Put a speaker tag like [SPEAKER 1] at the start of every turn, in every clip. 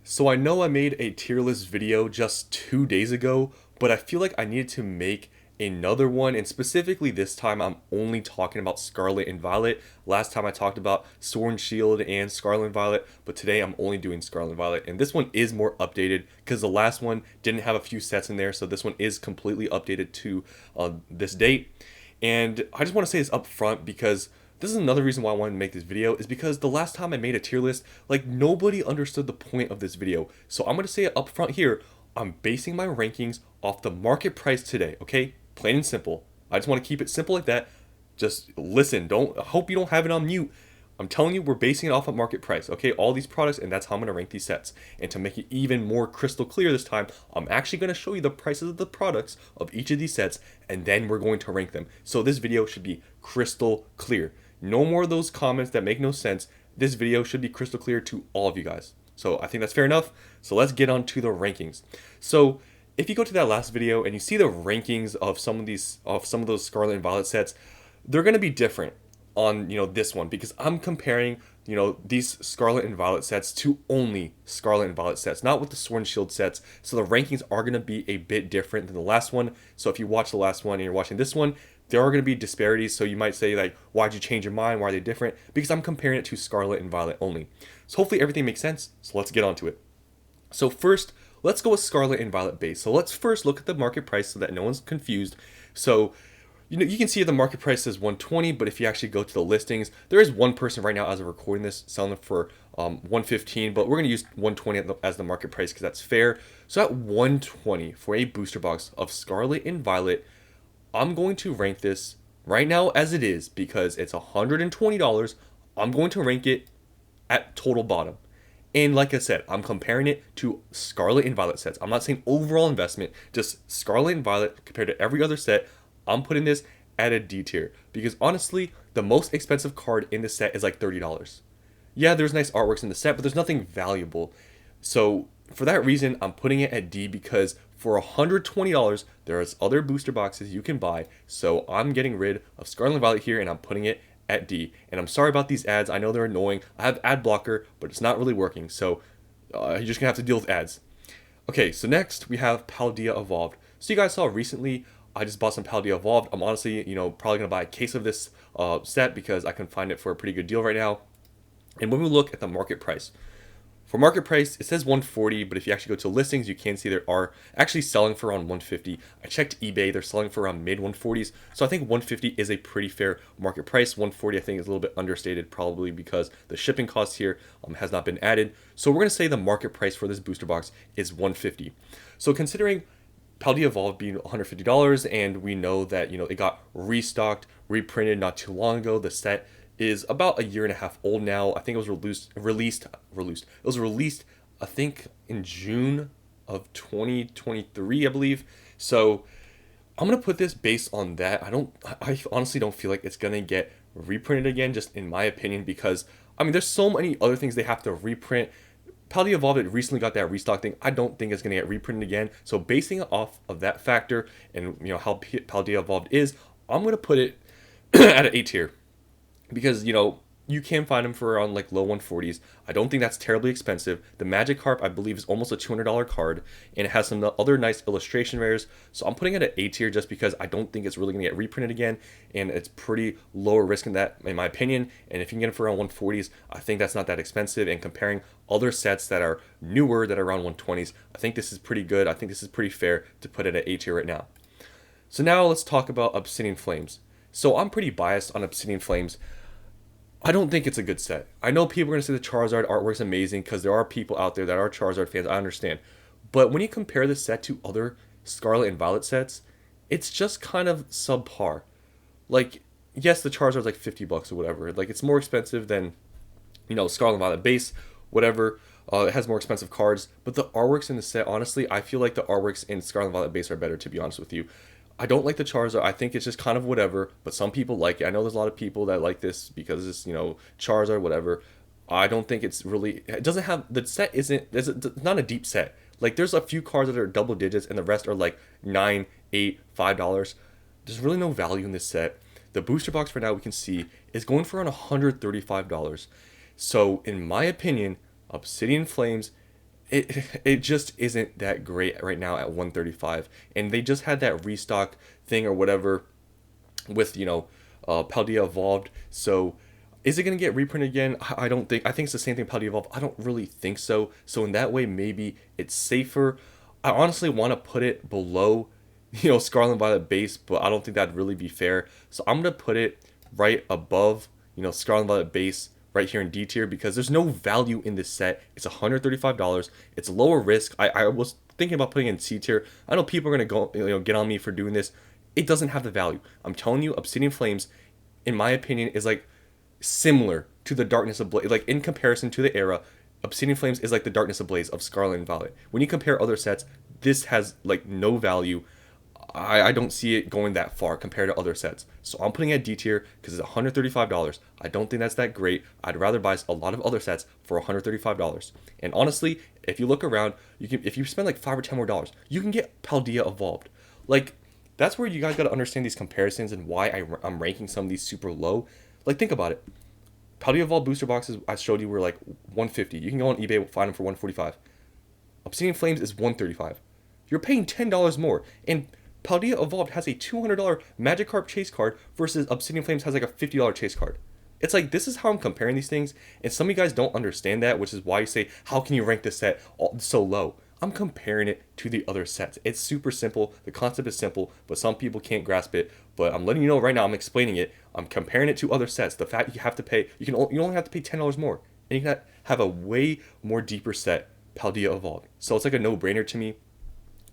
[SPEAKER 1] So I know I made a tier list video just 2 days ago, but I feel like I needed to make another one, and specifically this time I'm only talking about Scarlet and Violet. Last time I talked about Sword and Shield and Scarlet and Violet, but today I'm only doing Scarlet and Violet, and this one is more updated because the last one didn't have a few sets in there, so this one is completely updated to this date. And I just want to say this up front because this is another reason why I wanted to make this video, is because the last time I made a tier list, like, nobody understood the point of this video. So I'm going to say it up front here. I'm basing my rankings off the market price today, okay? Plain and simple. I just want to keep it simple like that. Just listen. I hope you don't have it on mute. I'm telling you, we're basing it off of market price, okay? All these products, and that's how I'm going to rank these sets. And to make it even more crystal clear this time, I'm actually going to show you the prices of the products of each of these sets, and then we're going to rank them. So this video should be crystal clear. No more of those comments that make no sense. This video should be crystal clear to all of you guys. So I think that's fair enough. So let's get on to the rankings. So if you go to that last video and you see the rankings of some of those Scarlet and Violet sets, they're going to be different on, this one, because I'm comparing, these Scarlet and Violet sets to only Scarlet and Violet sets, not with the Sword and Shield sets. So the rankings are going to be a bit different than the last one. So if you watch the last one and you're watching this one, there are going to be disparities. So you might say, like, why'd you change your mind? Why are they different? Because I'm comparing it to Scarlet and Violet only. So hopefully everything makes sense. So let's get on to it. So first, let's go with Scarlet and Violet base. So let's first look at the market price so that no one's confused. So you can see the market price is 120, but if you actually go to the listings, there is one person right now as of recording this selling it for 115, but we're going to use 120 as the market price because that's fair. So at 120 for a booster box of Scarlet and Violet, I'm going to rank this right now as it is because it's $120. I'm going to rank it at total bottom. And like I said, I'm comparing it to Scarlet and Violet sets. I'm not saying overall investment, just Scarlet and Violet compared to every other set. I'm putting this at a D tier because honestly, the most expensive card in the set is like $30. Yeah, there's nice artworks in the set, but there's nothing valuable. So for that reason, I'm putting it at D because for $120, there's other booster boxes you can buy. So I'm getting rid of Scarlet and Violet here and I'm putting it at D. And I'm sorry about these ads. I know they're annoying. I have ad blocker, but it's not really working. So you're just gonna have to deal with ads. Okay, so next we have Paldea Evolved. So you guys saw recently, I just bought some Paldea Evolved. I'm honestly, probably going to buy a case of this set because I can find it for a pretty good deal right now. And when we look at the market price, for market price, it says 140, but if you actually go to listings, you can see they are actually selling for around 150. I checked eBay, they're selling for around mid 140s. So I think 150 is a pretty fair market price. 140 I think is a little bit understated, probably because the shipping cost here has not been added. So we're going to say the market price for this booster box is 150. So considering Paldea Evolved being $150, and we know that it got restocked, reprinted not too long ago. The set is about a year and a half old now. I think it was released. It was released, I think, in June of 2023, I believe. So I'm gonna put this based on that. I honestly don't feel like it's gonna get reprinted again, just in my opinion, because there's so many other things they have to reprint. Paldea Evolved recently got that restock thing. I don't think it's going to get reprinted again. So basing it off of that factor and how Paldea Evolved is, I'm going to put it at an A tier because you can find them for around like low 140s. I don't think that's terribly expensive. The Magikarp I believe is almost a $200 card, and it has some other nice illustration rares. So I'm putting it at A tier just because I don't think it's really going to get reprinted again, and it's pretty lower risk in that, in my opinion. And if you can get it for around 140s, I think that's not that expensive. And comparing other sets that are newer that are around 120s, I think this is pretty good. I think this is pretty fair to put it at A tier right now. So now let's talk about Obsidian Flames. So I'm pretty biased on Obsidian Flames. I don't think it's a good set. I know people are going to say the Charizard artwork's amazing because there are people out there that are Charizard fans. I understand. But when you compare this set to other Scarlet and Violet sets, it's just kind of subpar. Like, yes, the Charizard's like $50 or whatever. Like, it's more expensive than, Scarlet and Violet base, whatever. It has more expensive cards. But the artworks in the set, honestly, I feel like the artworks in Scarlet and Violet base are better, to be honest with you. I don't like the Charizard. I think it's just kind of whatever, but some people like it. I know there's a lot of people that like this because it's, Charizard, whatever. I don't think it's really, it doesn't have, the set isn't, it's not a deep set. Like, there's a few cards that are double digits and the rest are like $9, $8, $5. There's really no value in this set. The booster box for now we can see is going for around $135. So in my opinion, Obsidian Flames it just isn't that great right now at 135. And they just had that restock thing or whatever with, Paldea Evolved. So is it going to get reprinted again? I don't think. I think it's the same thing, Paldea Evolved. I don't really think so. So in that way, maybe it's safer. I honestly want to put it below, Scarlet and Violet base, but I don't think that'd really be fair. So I'm going to put it right above, Scarlet and Violet base right here in D tier because there's no value in this set. It's $135. It's lower risk. I was thinking about putting it in C tier. I know people are going to go, get on me for doing this. It doesn't have the value. I'm telling you, Obsidian Flames, in my opinion, is like similar to the Darkness Ablaze. Like in comparison to the era, Obsidian Flames is like the Darkness Ablaze of Scarlet and Violet. When you compare other sets, this has like no value. I don't see it going that far compared to other sets. So I'm putting it at D tier because it's $135. I don't think that's that great. I'd rather buy a lot of other sets for $135. And honestly, if you look around, if you spend like $5 or $10 more, you can get Paldea Evolved. Like, that's where you guys got to understand these comparisons and why I'm ranking some of these super low. Like, think about it. Paldea Evolved booster boxes I showed you were like 150. You can go on eBay, find them for 145. Obsidian Flames is 135. You're paying $10 more. And Paldea Evolved has a $200 Magikarp chase card versus Obsidian Flames has like a $50 chase card. It's like, this is how I'm comparing these things, and some of you guys don't understand that, which is why you say, how can you rank this set so low? I'm comparing it to the other sets. It's super simple. The concept is simple, but some people can't grasp it. But I'm letting you know right now, I'm explaining it. I'm comparing it to other sets. The fact you have to pay, you only have to pay $10 more, and you can have a way more deeper set, Paldea Evolved. So it's like a no-brainer to me.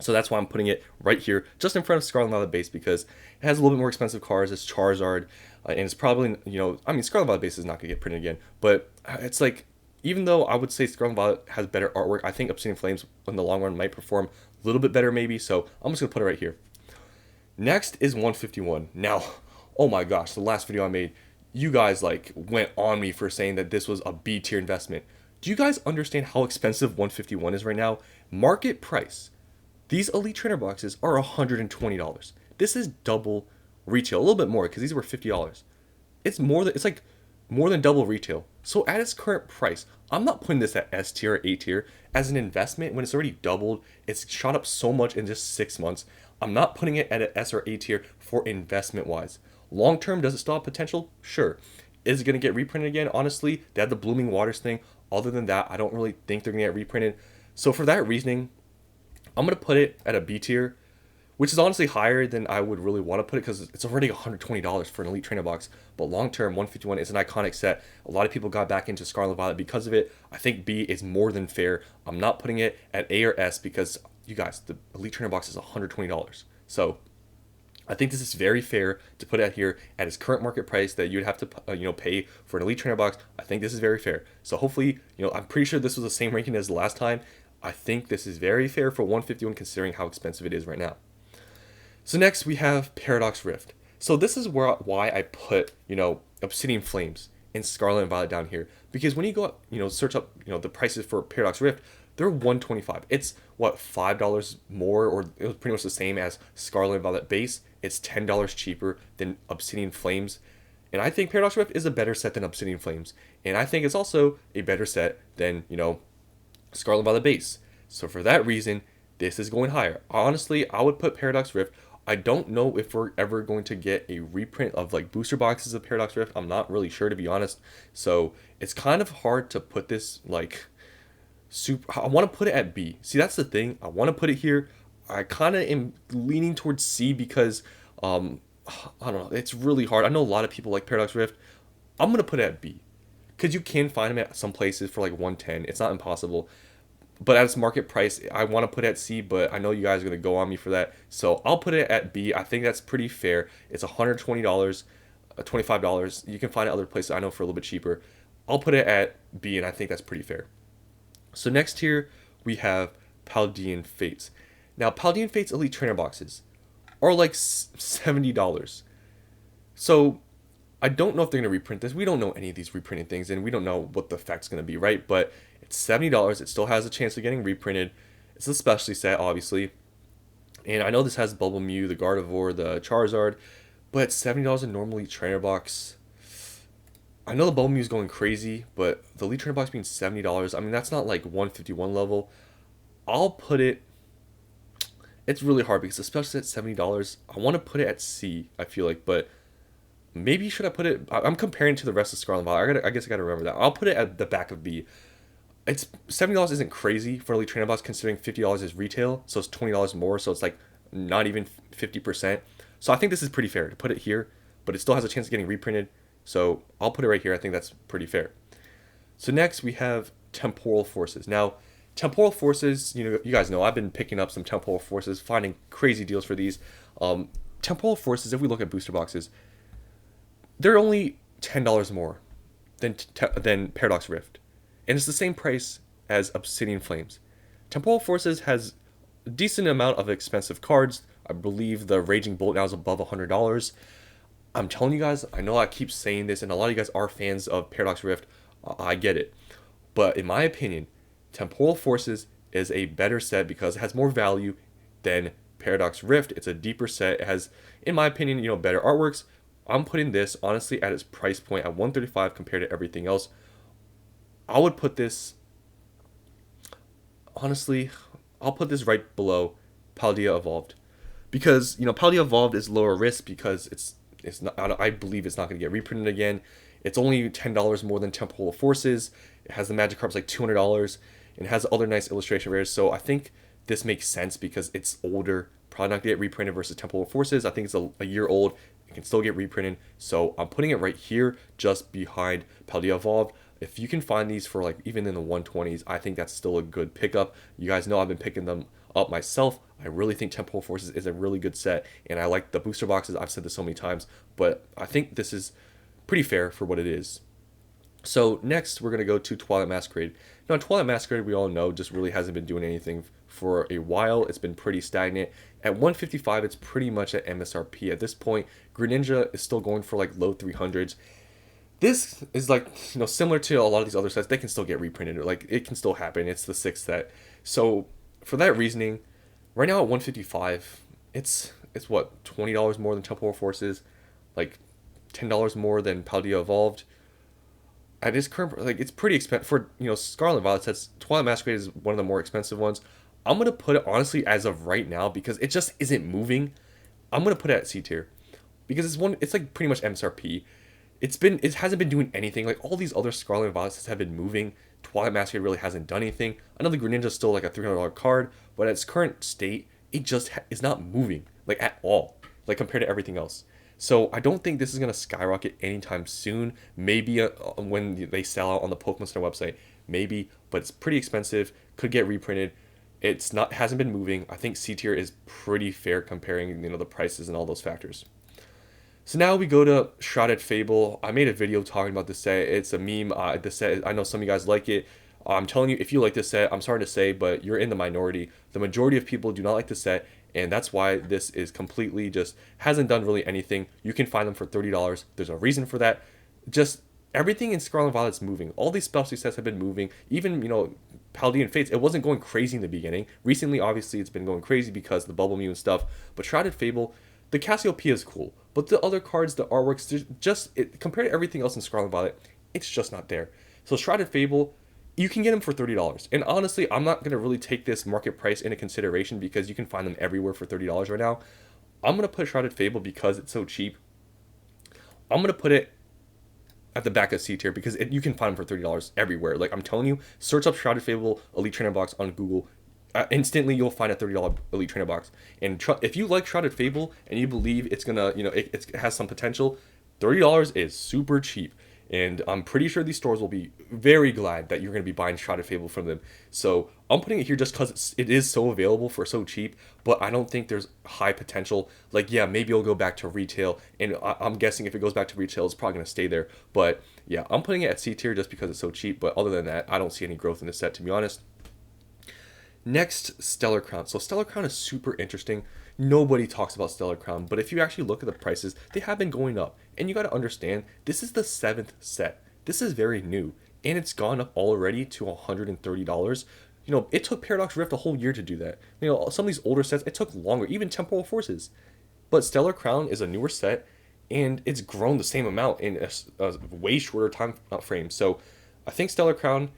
[SPEAKER 1] So that's why I'm putting it right here, just in front of Scarlet and Violet base, because it has a little bit more expensive cards. It's Charizard, and it's probably, Scarlet and Violet base is not going to get printed again. But it's like, even though I would say Scarlet and Violet has better artwork, I think Obsidian Flames in the long run might perform a little bit better maybe. So I'm just going to put it right here. Next is 151. Now, oh my gosh, the last video I made, you guys like went on me for saying that this was a B tier investment. Do you guys understand how expensive 151 is right now? Market price. These Elite Trainer boxes are $120. This is double retail, a little bit more because these were $50. It's like more than double retail. So at its current price, I'm not putting this at S tier or A tier as an investment when it's already doubled. It's shot up so much in just 6 months. I'm not putting it at an S or A tier for investment wise. Long term, does it still have potential? Sure. Is it going to get reprinted again? Honestly, they had the Blooming Waters thing. Other than that, I don't really think they're going to get reprinted. So for that reasoning, I'm going to put it at a B tier, which is honestly higher than I would really want to put it because it's already $120 for an Elite Trainer box. But long term, 151 is an iconic set. A lot of people got back into Scarlet and Violet because of it. I think B is more than fair. I'm not putting it at A or S because, you guys, the Elite Trainer box is $120. So I think this is very fair to put it here at its current market price that you'd have to pay for an Elite Trainer box. I think this is very fair. So hopefully, I'm pretty sure this was the same ranking as the last time. I think this is very fair for 151 considering how expensive it is right now. So next we have Paradox Rift. So this is why I put, Obsidian Flames and Scarlet and Violet down here. Because when you go up, search up, the prices for Paradox Rift, they're $125. It's what, $5 more, or it was pretty much the same as Scarlet and Violet base. It's $10 cheaper than Obsidian Flames. And I think Paradox Rift is a better set than Obsidian Flames. And I think it's also a better set than, Scarlet and Violet base. So for that reason, this is going higher. Honestly, I would put Paradox Rift. I don't know if we're ever going to get a reprint of like booster boxes of Paradox Rift. I'm not really sure, to be honest. So it's kind of hard to put this like super. I want to put it at B. See, that's the thing. I want to put it here. I kind of am leaning towards C because I don't know. It's really hard. I know a lot of people like Paradox Rift. I'm gonna put it at B. Because you can find them at some places for like 110. It's not impossible. But at its market price, I want to put it at C, but I know you guys are going to go on me for that. So I'll put it at B. I think that's pretty fair. It's $120, $25. You can find it other places I know for a little bit cheaper. I'll put it at B, and I think that's pretty fair. So next here, we have Paldean Fates. Now, Paldean Fates Elite Trainer boxes are like $70. So I don't know if they're going to reprint this. We don't know any of these reprinting things, and we don't know what the effect's going to be, right? But it's $70. It still has a chance of getting reprinted. It's a specialty set, obviously. And I know this has Bubble Mew, the Gardevoir, the Charizard, but $70 a normally trainer box. I know the Bubble Mew is going crazy, but the Elite Trainer box being $70, I mean, that's not like 151 level. I'll put it, it's really hard because especially at $70, I want to put it at C, I feel like, but maybe should I put it, I'm comparing to the rest of Scarlet and Violet. I guess I gotta remember that. I'll put it at the back of B. It's $70 isn't crazy for Elite Trainer box considering $50 is retail, so it's $20 more, so it's like not even 50%. So I think this is pretty fair to put it here, but it still has a chance of getting reprinted. So I'll put it right here. I think that's pretty fair. So next we have Temporal Forces. Now, Temporal Forces, you guys know I've been picking up some Temporal Forces, finding crazy deals for these. Temporal Forces, if we look at booster boxes, they're only $10 more than Paradox Rift, and it's the same price as Obsidian Flames. Temporal Forces has a decent amount of expensive cards. I believe the Raging Bolt now is above $100. I'm telling you guys, I know I keep saying this, and a lot of you guys are fans of Paradox Rift. I get it. But in my opinion, Temporal Forces is a better set because it has more value than Paradox Rift. It's a deeper set. It has, in my opinion, better artworks. I'm putting this, honestly, at its price point at $135 compared to everything else. I would put this, honestly, I'll put this right below Paldea Evolved. Because, Paldea Evolved is lower risk because it's not, I believe it's not going to get reprinted again. It's only $10 more than Temporal Forces. It has the magic cards like $200 and has other nice illustration rares. So I think this makes sense because it's older, probably not going to get reprinted versus Temporal Forces. I think it's a year old. It can still get reprinted. So I'm putting it right here just behind Paldea Evolved. If you can find these for like even in the 120s, I think that's still a good pickup. You guys know I've been picking them up myself. I really think Temporal Forces is a really good set, and I like the booster boxes. I've said this so many times, but I think this is pretty fair for what it is. So next, we're going to go to Twilight Masquerade. Now, Twilight Masquerade, we all know, just really hasn't been doing anything for a while. It's been pretty stagnant. At 155, it's pretty much at MSRP. At this point, Greninja is still going for like low 300s. This is like, similar to a lot of these other sets. They can still get reprinted. Like, it can still happen. It's the sixth set. So for that reasoning, right now at 155, it's what, $20 more than Temporal Forces, like $10 more than Paldea Evolved. At its current, like, it's pretty expensive for Scarlet and Violet sets. Twilight Masquerade is one of the more expensive ones. I'm gonna put it honestly as of right now because it just isn't moving. I'm gonna put it at C tier because it's like pretty much MSRP. It hasn't been doing anything. Like all these other Scarlet and Violet sets have been moving. Twilight Masquerade really hasn't done anything. I know the Greninja is still like a $300 card, but at its current state, it just is not moving like at all, like compared to everything else. So I don't think this is gonna skyrocket anytime soon. Maybe when they sell out on the Pokemon Center website, maybe, but it's pretty expensive. Could get reprinted. Hasn't been moving. I think C tier is pretty fair comparing the prices and all those factors. So now we go to Shrouded Fable. I made a video talking about this set. It's a meme. This set, I know some of you guys like it. I'm telling you, if you like this set, I'm sorry to say, but you're in the minority. The majority of people do not like this set, and that's why this is completely just hasn't done really anything. You can find them for $30. There's a reason for that. Just everything in Scarlet and Violet's moving. All these specialty sets have been moving. Even, Paldean Fates, it wasn't going crazy in the beginning. Recently, obviously, it's been going crazy because the Bubble Mew and stuff. But Shrouded Fable, the Cassiopeia is cool. But the other cards, the artworks, compared to everything else in Scarlet and Violet, it's just not there. So Shrouded Fable, you can get them for $30. And honestly, I'm not going to really take this market price into consideration because you can find them everywhere for $30 right now. I'm going to put Shrouded Fable because it's so cheap. I'm going to put it at the back of C tier because you can find them for $30 everywhere. Like I'm telling you, search up Shrouded Fable Elite Trainer Box on Google. Instantly you'll find a $30 Elite Trainer Box. And if you like Shrouded Fable and you believe it's gonna, it has some potential, $30 is super cheap. And I'm pretty sure these stores will be very glad that you're going to be buying Shrouded Fable from them. So I'm putting it here just because it is so available for so cheap, but I don't think there's high potential. Like, yeah, maybe it'll go back to retail, and I'm guessing if it goes back to retail, it's probably going to stay there. But yeah, I'm putting it at C tier just because it's so cheap, but other than that, I don't see any growth in this set, to be honest. Next, Stellar Crown. So Stellar Crown is super interesting. Nobody talks about Stellar Crown, but if you actually look at the prices, they have been going up. And you got to understand, this is the 7th set. This is very new, and it's gone up already to $130. It took Paradox Rift a whole year to do that. Some of these older sets, it took longer, even Temporal Forces. But Stellar Crown is a newer set, and it's grown the same amount in a way shorter time frame. So I think Stellar Crown,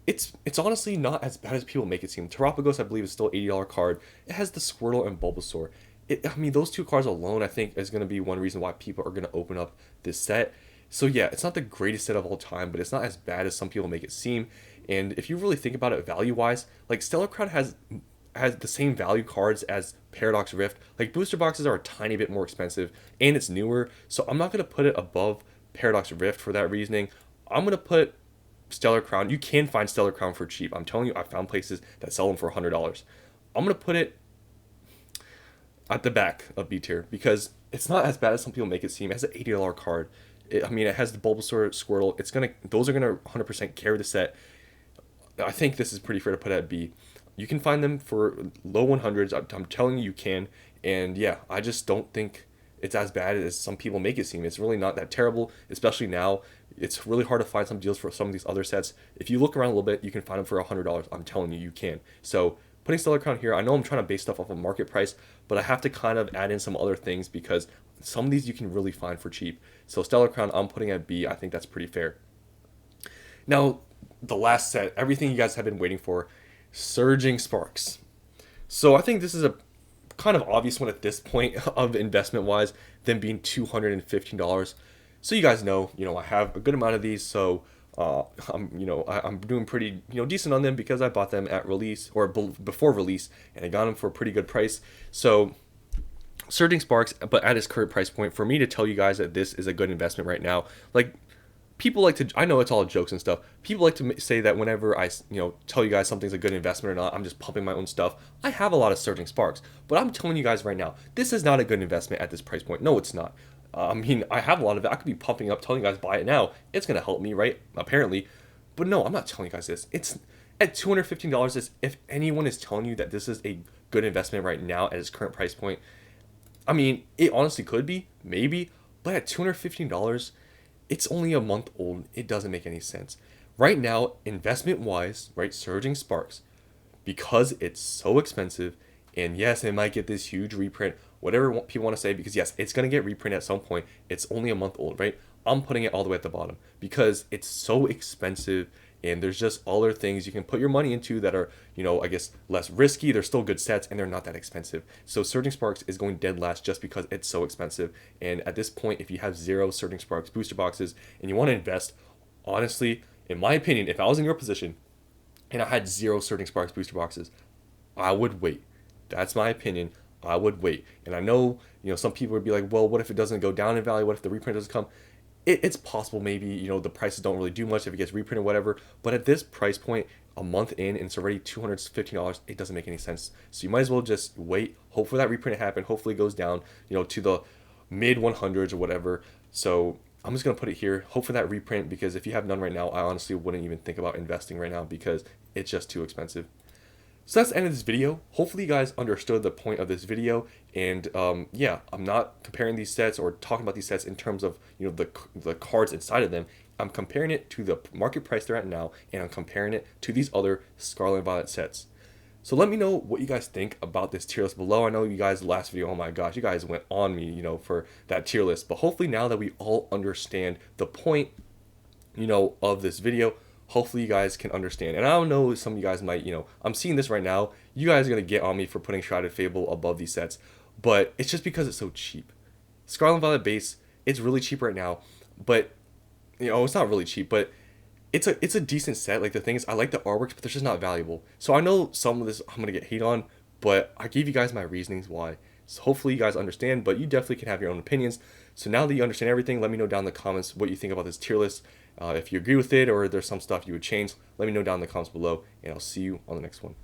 [SPEAKER 1] it's honestly not as bad as people make it seem. Terapagos, I believe, is still $80 card. It has the Squirtle and Bulbasaur. I mean, those two cards alone, I think, is going to be one reason why people are going to open up this set. So yeah, it's not the greatest set of all time, but it's not as bad as some people make it seem. And if you really think about it value-wise, like Stellar Crown has the same value cards as Paradox Rift. Like booster boxes are a tiny bit more expensive, and it's newer, so I'm not going to put it above Paradox Rift for that reasoning. I'm going to put Stellar Crown. You can find Stellar Crown for cheap. I'm telling you, I found places that sell them for $100. I'm going to put it at the back of B tier because it's not as bad as some people make it seem. It has an $80 card. I mean, it has the Bulbasaur, Squirtle. Those are gonna 100% carry the set. I think this is pretty fair to put at B. You can find them for low 100s. I'm telling you, you can. And yeah, I just don't think it's as bad as some people make it seem. It's really not that terrible, especially now. It's really hard to find some deals for some of these other sets. If you look around a little bit, you can find them for $100. I'm telling you, you can. So putting Stellar Crown here, I know I'm trying to base stuff off of market price, but I have to kind of add in some other things because some of these you can really find for cheap. So Stellar Crown, I'm putting at B. I think that's pretty fair. Now, the last set, everything you guys have been waiting for, Surging Sparks. So I think this is a kind of obvious one at this point of investment wise, them being $215. So you guys know, I have a good amount of these, so I'm doing pretty, decent on them because I bought them at release or before release, and I got them for a pretty good price. So Surging Sparks, but at its current price point, for me to tell you guys that this is a good investment right now, like people like to, I know it's all jokes and stuff. People like to say that whenever I, tell you guys something's a good investment or not, I'm just pumping my own stuff. I have a lot of Surging Sparks, but I'm telling you guys right now, this is not a good investment at this price point. No, it's not. I mean, I have a lot of it. I could be pumping up, telling you guys buy it now. It's gonna help me, right? Apparently, but no, I'm not telling you guys this. It's at $215. If anyone is telling you that this is a good investment right now at its current price point, I mean, it honestly could be, maybe, but at $215, it's only a month old. It doesn't make any sense. Right now, investment-wise, right, Surging Sparks, because it's so expensive, and yes, it might get this huge reprint, whatever people want to say, because yes, it's going to get reprinted at some point. It's only a month old, right? I'm putting it all the way at the bottom because it's so expensive, and there's just other things you can put your money into that are, I guess less risky. They're still good sets, and they're not that expensive. So Surging Sparks is going dead last just because it's so expensive. And at this point, if you have 0 Surging Sparks booster boxes and you want to invest, honestly, in my opinion, if I was in your position and I had 0 Surging Sparks booster boxes, I would wait. That's my opinion. I would wait. And I know, some people would be like, well, what if it doesn't go down in value? What if the reprint doesn't come? It's possible maybe, the prices don't really do much if it gets reprinted, whatever. But at this price point, a month in, and it's already $215, it doesn't make any sense. So you might as well just wait, hope for that reprint to happen. Hopefully it goes down, to the mid 100s or whatever. So I'm just going to put it here. Hope for that reprint, because if you have none right now, I honestly wouldn't even think about investing right now because it's just too expensive. So that's the end of this video. Hopefully you guys understood the point of this video. And yeah, I'm not comparing these sets or talking about these sets in terms of the cards inside of them. I'm comparing it to the market price they're at now, and I'm comparing it to these other Scarlet and Violet sets. So let me know what you guys think about this tier list below. I know you guys last video, oh my gosh, you guys went on me, for that tier list. But hopefully now that we all understand the point, of this video, hopefully you guys can understand. And I don't know, some of you guys might, I'm seeing this right now. You guys are going to get on me for putting Shrouded Fable above these sets. But it's just because it's so cheap. Scarlet and Violet base, it's really cheap right now. But, it's not really cheap, but it's a decent set. Like, the thing is, I like the artworks, but they're just not valuable. So I know some of this I'm going to get hate on, but I gave you guys my reasonings why. So hopefully you guys understand, but you definitely can have your own opinions. So now that you understand everything, let me know down in the comments what you think about this tier list. If you agree with it or there's some stuff you would change, let me know down in the comments below, and I'll see you on the next one.